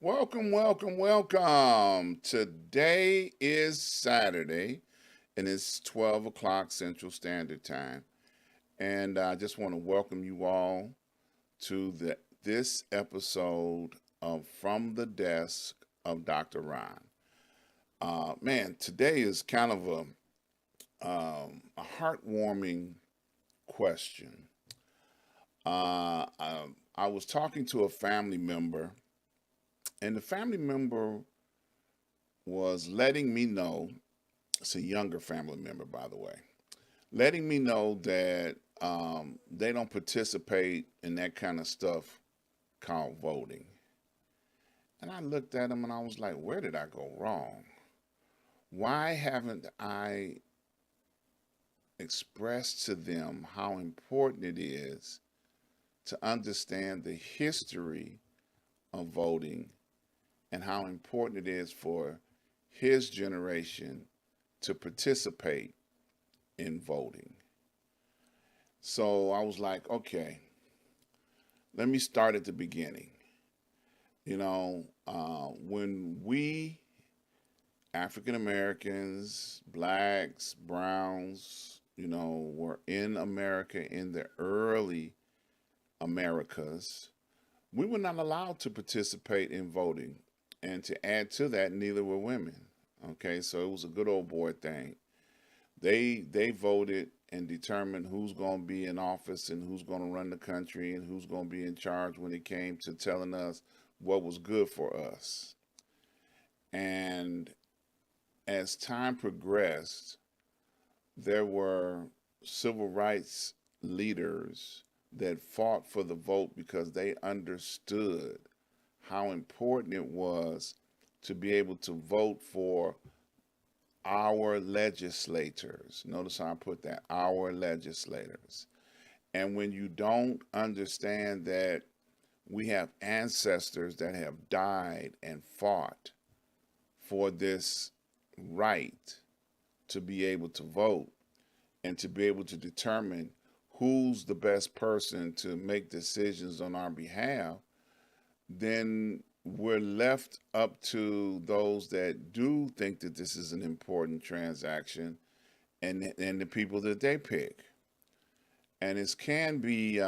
Welcome, welcome, welcome. Today is Saturday and it's 12 o'clock Central Standard Time. And I just want to welcome you all to this episode of From the Desk of Dr. Ron. Man, today is kind of a heartwarming question. I was talking to a family member, and the family member was letting me know, it's a younger family member, by the way, letting me know that they don't participate in that kind of stuff called voting. And I looked at them and I was like, where did I go wrong? Why haven't I expressed to them how important it is to understand the history of voting and how important it is for his generation to participate in voting? So I was like, okay, let me start at the beginning. When we African Americans, blacks, browns, were in America in the early Americas, we were not allowed to participate in voting. And to add to that, neither were women. Okay, so it was a good old boy thing. They voted and determined who's going to be in office and who's going to run the country and who's going to be in charge when it came to telling us what was good for us. And as time progressed, there were civil rights leaders that fought for the vote because they understood how important it was to be able to vote for our legislators. Notice how I put that, our legislators. And when you don't understand that we have ancestors that have died and fought for this right to be able to vote and to be able to determine who's the best person to make decisions on our behalf, then we're left up to those that do think that this is an important transaction and the people that they pick. And it can be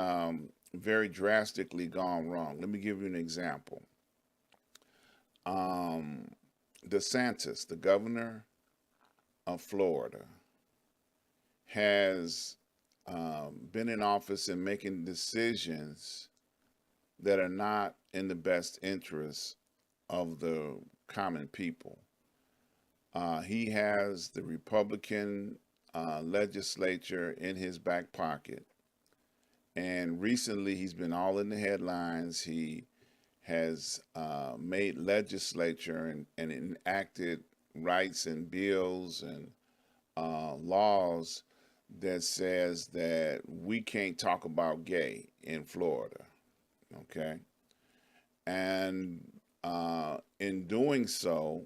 very drastically gone wrong. Let me give you an example. Um, DeSantis, the governor of Florida, has been in office and making decisions that are not in the best interest of the common people. He has the Republican legislature in his back pocket. And recently, he's been all in the headlines. He has made legislature and enacted rights and bills and laws that says that we can't talk about gay in Florida. Okay. And in doing so,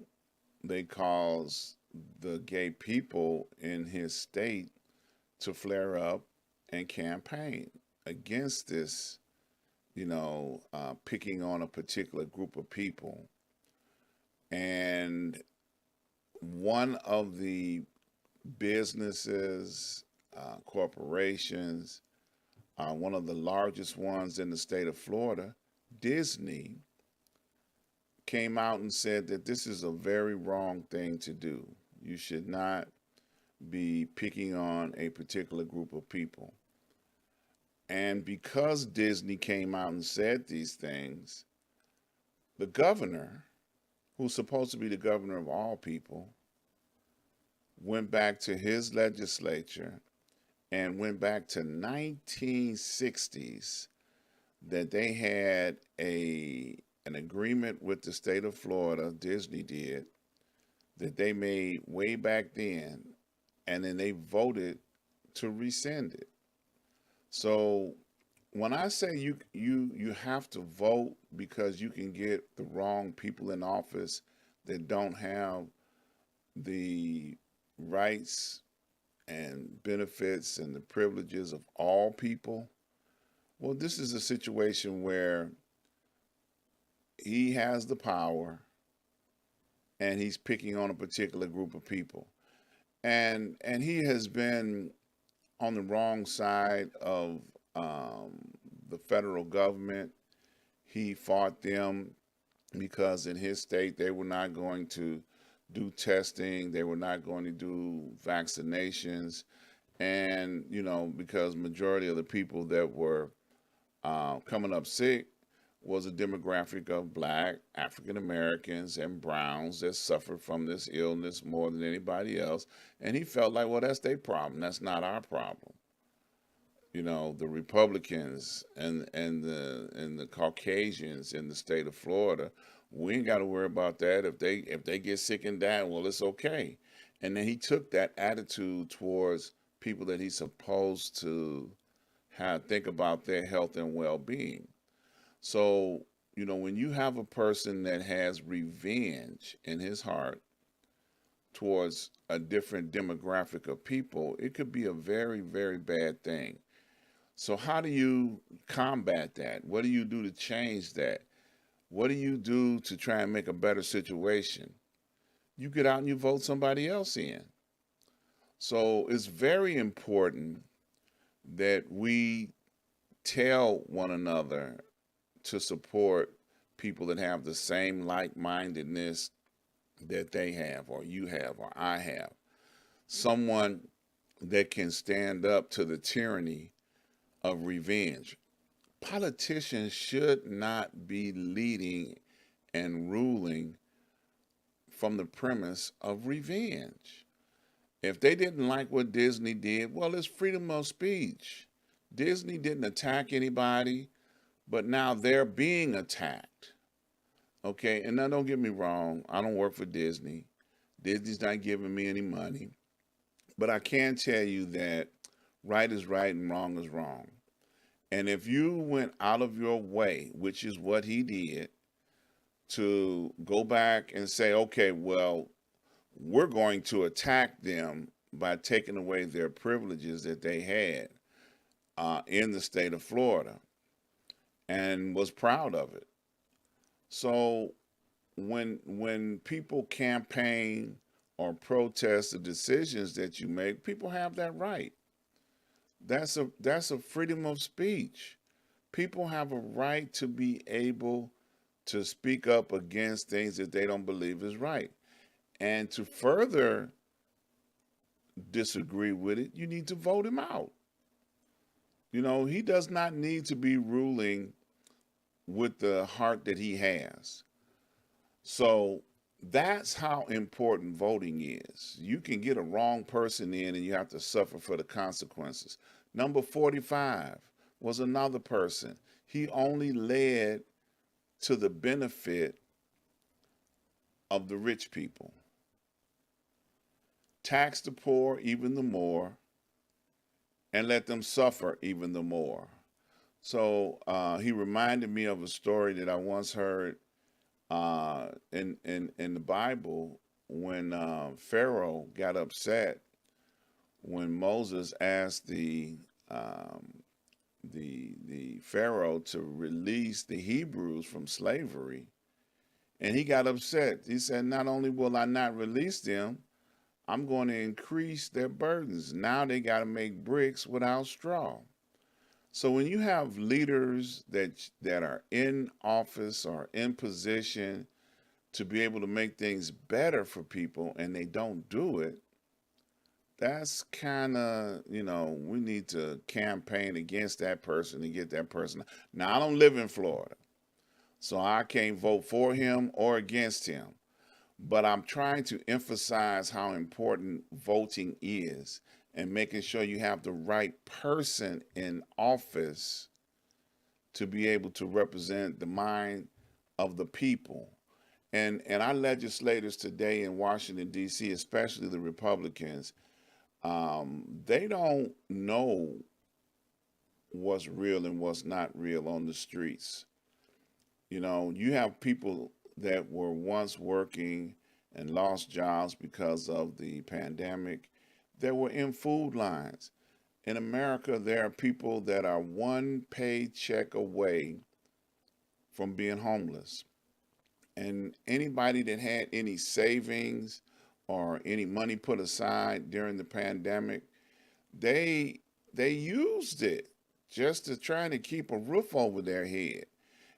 they cause the gay people in his state to flare up and campaign against this, picking on a particular group of people. And one of the businesses, corporations, one of the largest ones in the state of Florida, Disney, came out and said that this is a very wrong thing to do. You should not be picking on a particular group of people. And because Disney came out and said these things, the governor, who's supposed to be the governor of all people, went back to his legislature and went back to 1960s that they had an agreement with the state of Florida, Disney did, that they made way back then, and then they voted to rescind it. So when I say you have to vote because you can get the wrong people in office that don't have the rights and benefits and the privileges of all people, well, this is a situation where he has the power and he's picking on a particular group of people. And he has been on the wrong side of the federal government. He fought them because in his state they were not going to do testing, they were not going to do vaccinations, and because majority of the people that were coming up sick was a demographic of black African Americans and browns that suffered from this illness more than anybody else. And he felt like, well, that's their problem, that's not our problem. The Republicans and the Caucasians in the state of Florida, we ain't got to worry about that. If they get sick and die, well, it's okay. And then he took that attitude towards people that he's supposed to have think about their health and well-being. So, when you have a person that has revenge in his heart towards a different demographic of people, it could be a very, very bad thing. So how do you combat that? What do you do to change that? What do you do to try and make a better situation? You get out and you vote somebody else in. So it's very important that we tell one another to support people that have the same like-mindedness that they have, or you have, or I have. Someone that can stand up to the tyranny of revenge. Politicians should not be leading and ruling from the premise of revenge. If they didn't like what Disney did, well, it's freedom of speech. Disney didn't attack anybody, but now they're being attacked. Okay, and now don't get me wrong, I don't work for Disney. Disney's not giving me any money. But I can tell you that right is right and wrong is wrong. And if you went out of your way, which is what he did, to go back and say, okay, well, we're going to attack them by taking away their privileges that they had in the state of Florida, and was proud of it. So when people campaign or protest the decisions that you make, people have that right. That's a freedom of speech. People have a right to be able to speak up against things that they don't believe is right. And to further disagree with it, you need to vote him out. He does not need to be ruling with the heart that he has. So that's how important voting is. You can get a wrong person in and you have to suffer for the consequences. Number 45 was another person. He only led to the benefit of the rich people. Tax the poor even the more and let them suffer even the more. So he reminded me of a story that I once heard in the Bible when Pharaoh got upset when Moses asked the Pharaoh to release the Hebrews from slavery, and he got upset. He said, "Not only will I not release them, I'm going to increase their burdens. Now they got to make bricks without straw." So when you have leaders that are in office or in position to be able to make things better for people and they don't do it, that's kind of, we need to campaign against that person and get that person. Now, I don't live in Florida, so I can't vote for him or against him. But I'm trying to emphasize how important voting is and making sure you have the right person in office to be able to represent the mind of the people. And our legislators today in Washington, D.C., especially the Republicans, they don't know what's real and what's not real on the streets. You have people that were once working and lost jobs because of the pandemic that were in food lines. In America, there are people that are one paycheck away from being homeless. And anybody that had any savings or any money put aside during the pandemic, they they used it just to try to keep a roof over their head.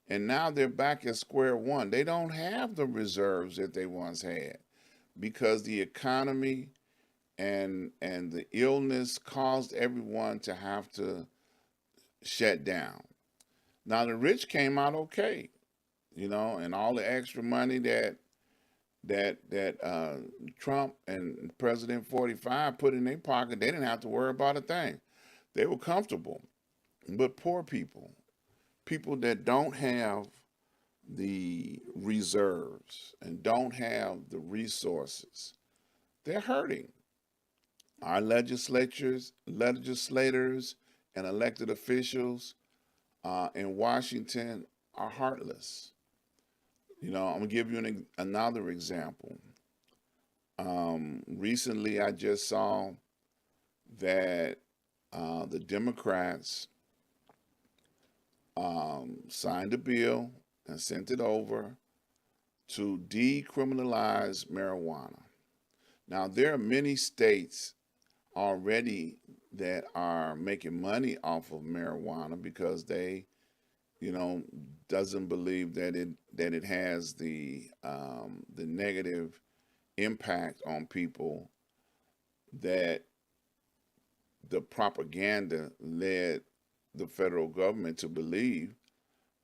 And now they're back at square one. They don't have the reserves that they once had because the economy and the illness caused everyone to have to shut down. Now the rich came out okay, and all the extra money that Trump and President 45 put in their pocket, they didn't have to worry about a thing. They were comfortable. But poor people, people that don't have the reserves and don't have the resources, they're hurting. Our legislators, and elected officials in Washington are heartless. I'm gonna give you another example. Recently, I just saw that the Democrats signed a bill and sent it over to decriminalize marijuana. Now, there are many states already that are making money off of marijuana because they, doesn't believe that it has the negative impact on people that the propaganda led the federal government to believe.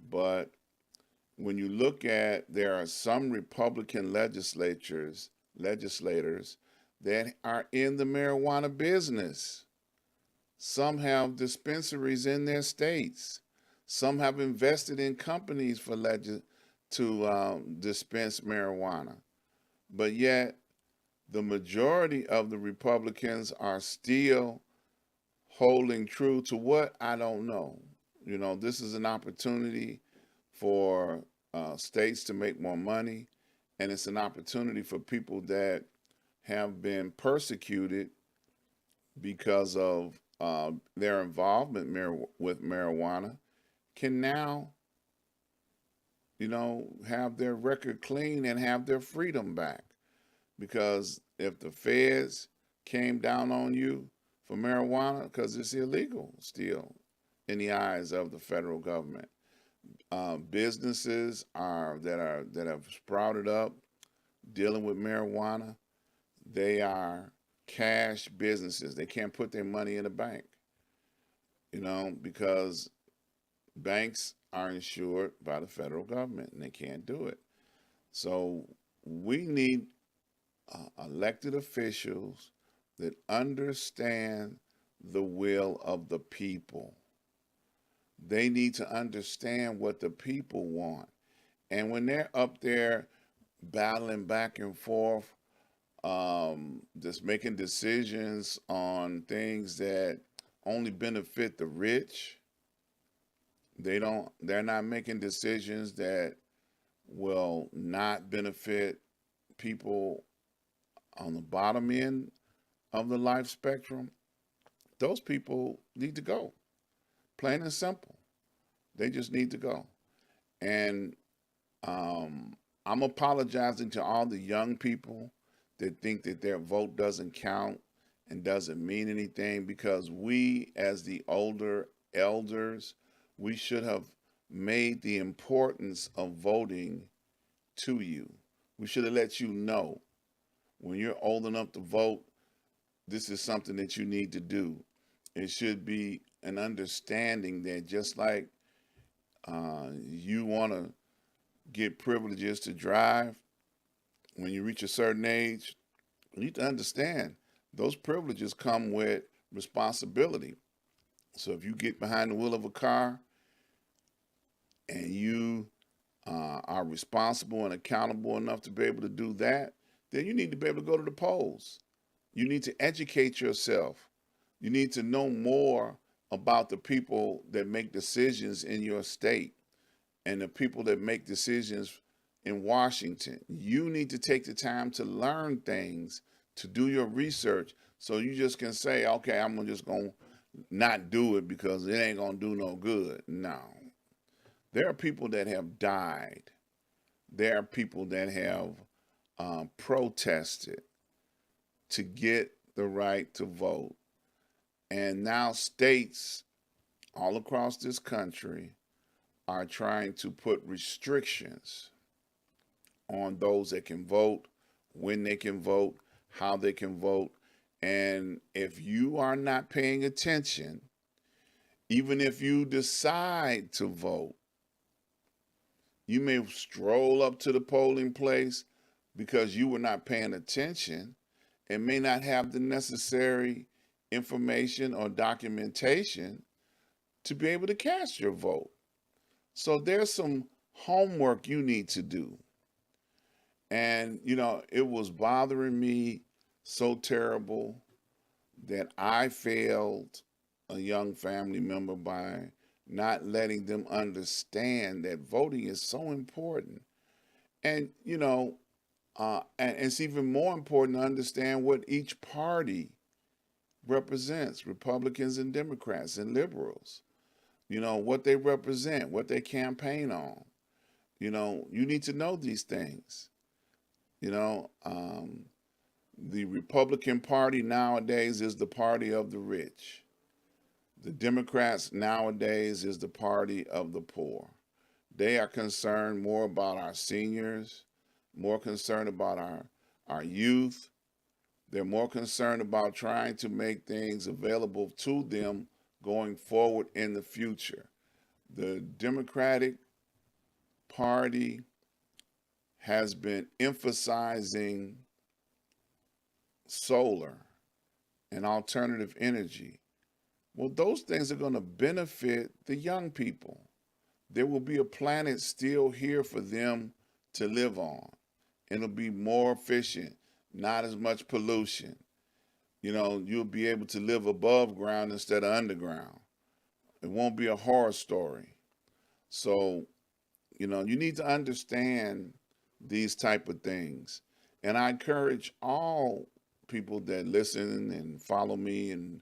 But when you look at, there are some Republican legislators that are in the marijuana business. Some have dispensaries in their states. Some have invested in companies to dispense marijuana. But yet, the majority of the Republicans are still holding true to what? I don't know. This is an opportunity for states to make more money, and it's an opportunity for people that have been persecuted because of their involvement with marijuana can now, have their record clean and have their freedom back. Because if the feds came down on you for marijuana, because it's illegal still in the eyes of the federal government, businesses that have sprouted up dealing with marijuana, they are cash businesses. They can't put their money in a bank, because banks are insured by the federal government and they can't do it. So we need elected officials that understand the will of the people. They need to understand what the people want. And when they're up there battling back and forth, just making decisions on things that only benefit the rich, they're not making decisions that will not benefit people on the bottom end of the life spectrum. Those people need to go. Plain and simple. They just need to go. And I'm apologizing to all the young people that think that their vote doesn't count and doesn't mean anything, because we, as the older elders, we should have made the importance of voting to you. We should have let you know when you're old enough to vote, this is something that you need to do. It should be an understanding that just like you want to get privileges to drive when you reach a certain age, you need to understand those privileges come with responsibility. So if you get behind the wheel of a car and you are responsible and accountable enough to be able to do that, then you need to be able to go to the polls. You need to educate yourself. You need to know more about the people that make decisions in your state and the people that make decisions in Washington. You need to take the time to learn things, to do your research, so you just can say, okay, I'm just going to not do it because it ain't going to do no good. No. There are people that have died there are people that have protested to get the right to vote. And now states all across this country are trying to put restrictions on those that can vote, when they can vote, how they can vote. And if you are not paying attention, even if you decide to vote, you may stroll up to the polling place because you were not paying attention and may not have the necessary information or documentation to be able to cast your vote. So there's some homework you need to do. And, it was bothering me so terrible that I failed a young family member by not letting them understand that voting is so important. And, and it's even more important to understand what each party represents, Republicans and Democrats and liberals, what they represent, what they campaign on. You need to know these things. The Republican Party nowadays is the party of the rich. The Democrats nowadays is the party of the poor. They are concerned more about our seniors, more concerned about our youth. They're more concerned about trying to make things available to them going forward in the future. The Democratic Party has been emphasizing solar and alternative energy. Well, those things are going to benefit the young people. There will be a planet still here for them to live on. It'll be more efficient, not as much pollution. You'll be able to live above ground instead of underground. It won't be a horror story. So, you need to understand these type of things. And I encourage all people that listen and follow me and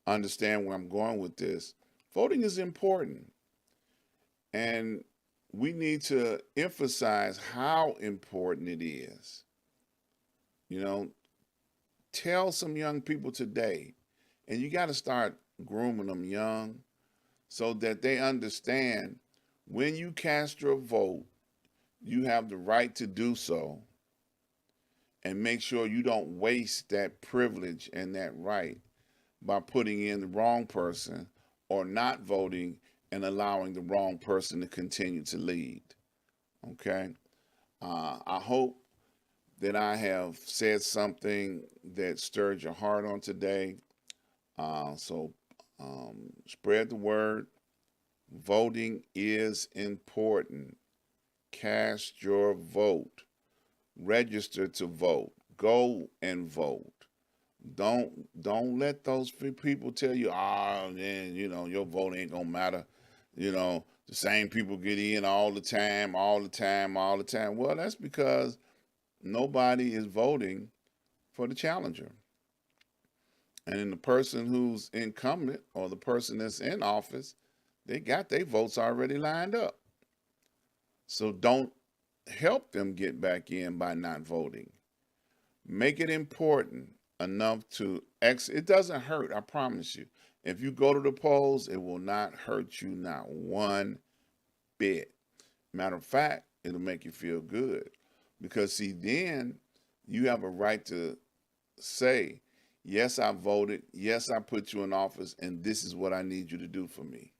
understand where I'm going with this. Voting is important. And we need to emphasize how important it is. Tell some young people today, and you got to start grooming them young so that they understand when you cast your vote, you have the right to do so, and make sure you don't waste that privilege and that right by putting in the wrong person or not voting and allowing the wrong person to continue to lead. Okay? I hope that I have said something that stirred your heart on today. So spread the word. Voting is important. Cast your vote. Register to vote. Go and vote. Don't let those people tell you, man, your vote ain't gonna matter. The same people get in all the time, all the time, all the time. Well, that's because nobody is voting for the challenger. And then the person who's incumbent or the person that's in office, they got their votes already lined up. So don't help them get back in by not voting. Make it important enough to it doesn't hurt, I promise you. If you go to the polls, it will not hurt you not one bit. Matter of fact, it'll make you feel good. Because see, then you have a right to say, yes, I voted, yes, I put you in office, and this is what I need you to do for me.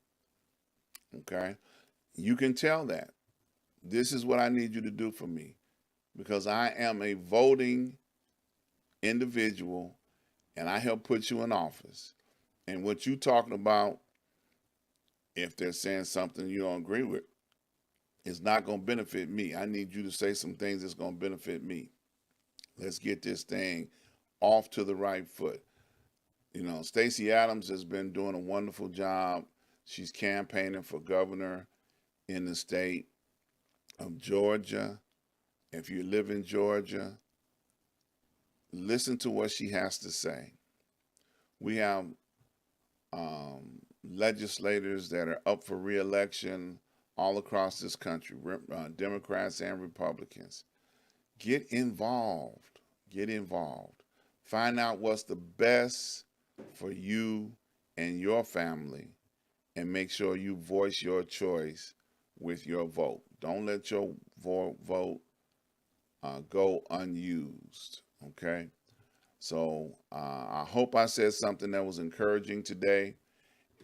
Okay? You can tell that. This is what I need you to do for me. Because I am a voting individual and I help put you in office. And what you talking about, if they're saying something you don't agree with, is not going to benefit me. I need you to say some things that's going to benefit me. Let's get this thing off to the right foot. Stacey Adams has been doing a wonderful job. She's campaigning for governor in the state of Georgia. If you live in Georgia, listen to what she has to say. We have legislators that are up for re-election all across this country, Democrats and Republicans. Get involved. Get involved. Find out what's the best for you and your family, and make sure you voice your choice with your vote. Don't let your vote go unused. Okay? So I hope I said something that was encouraging today.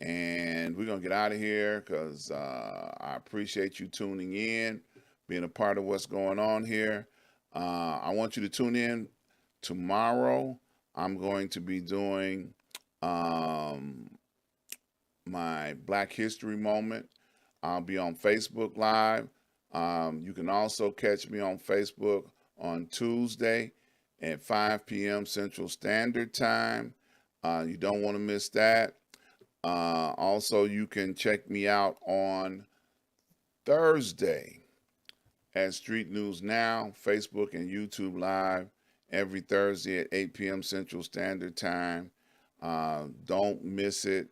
And we're going to get out of here because I appreciate you tuning in, being a part of what's going on here. I want you to tune in tomorrow. I'm going to be doing my Black History Moment. I'll be on Facebook Live. You can also catch me on Facebook on Tuesday at 5 p.m. Central Standard Time. You don't want to miss that. Also, you can check me out on Thursday at Street News Now, Facebook and YouTube Live every Thursday at 8 p.m. Central Standard Time. Don't miss it.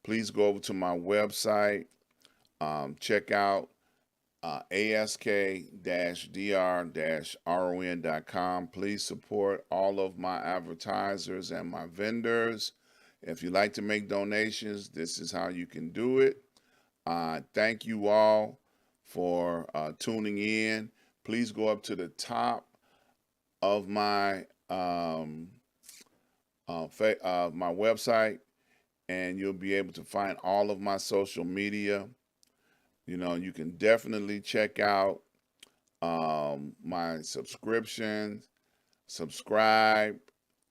Please go over to my website. Check out ask-dr-ron.com. Please support all of my advertisers and my vendors. If you'd like to make donations, this is how you can do it. Thank you all for tuning in. Please go up to the top of my my website, and you'll be able to find all of my social media. You know, you can definitely check out my subscriptions, subscribe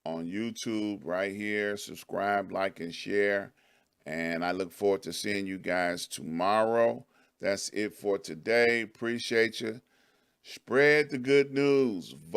on YouTube right here. Subscribe, like, and share. And I look forward to seeing you guys tomorrow. That's it for today. Appreciate you. Spread the good news. Vote.